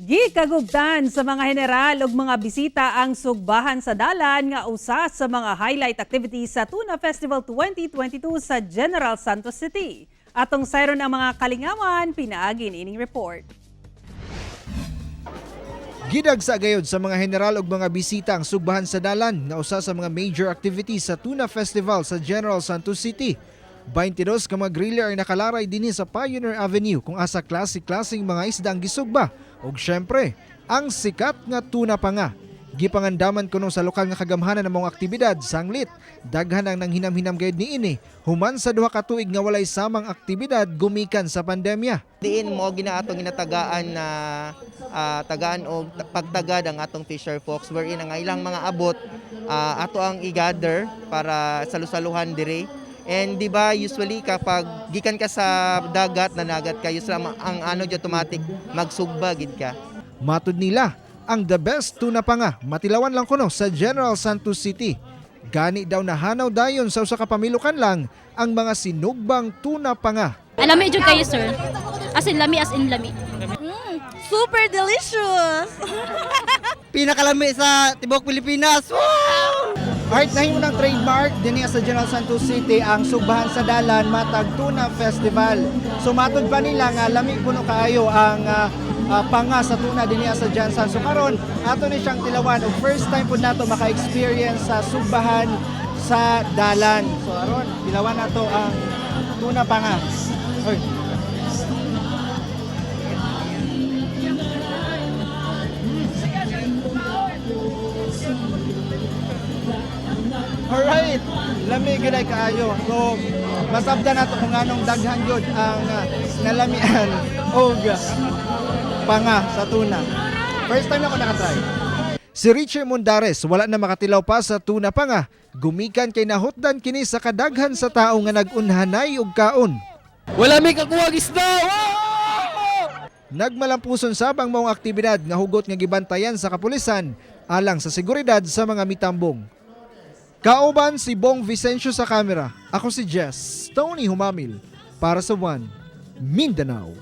Gikagubtan sa mga general ug mga bisita ang sugbahan sa dalan nga usa sa mga highlight activities sa Tuna Festival 2022 sa General Santos City. Atong sayron ang mga kalingawan, pinaagin ining report. Gidagsa gayud sa mga general ug mga bisita ang sugbahan sa dalan nga usa sa mga major activities sa Tuna Festival sa General Santos City. 22 ka mga griller ang nakalaray dinhi sa Pioneer Avenue kung asa klase-klaseng mga isda ang gisugba ug syempre ang sikat nga tuna pa nga. Gipangandaman kuno sa lokal nga kagamhanan ng mga aktibidad sanglit daghan ang nanghinam-hinam gayud niini human sa duha ka tuig nga walay samang aktibidad gumikan sa pandemya. Diin mo atong ginatagaan na tagaan o pagtagad ang atong fisher folks wherein ang ilang mga abot ato ang i-gather para salusaluhan dire. And di ba usually kapag gikan ka sa dagat nanagat ka usually ang automatic magsugba gid ka. Matud nila ang the best tuna pa nga matilawan lang kuno sa General Santos City. Gani daw nahanaw dayon sa usa ka pamilukan lang ang mga sinugbang tuna pa nga. Lami jud kayo sir. As in lami, as in lami. Super delicious! Pinakalami sa Tibok Pilipinas. Wow! Art na mo ng trademark dinhi sa General Santos City ang sugbahan sa dalan matag Tuna Festival. So matud pa nila nga lami kuno kaayo ang panga sa tuna dinhi sa Jansan. So karon ato ni siyang tilawan ug first time pud nato maka-experience sa sugbahan sa dalan. So aron tilawan nato ang tuna panga. Oy. Alright, lami gilay kaayo. So, masabdan nato kung anong daghan gyud ang nalamian og panga sa tuna. First time na ako nakatry. Si Richie Mundares wala na makatilaw pa sa tuna panga. Gumikan kay nahutdan kini sa kadaghan sa tao nga nag-unhanay og kaon. Wala may kakuwag isda. Nagmalampuson sab ang mga aktibidad nga hugot nga gibantayan sa kapulisan alang sa seguridad sa mga mitambong. Kauban si Bong Vicencio sa kamera. Ako si Jess, Tony Humamil para sa One Mindanao.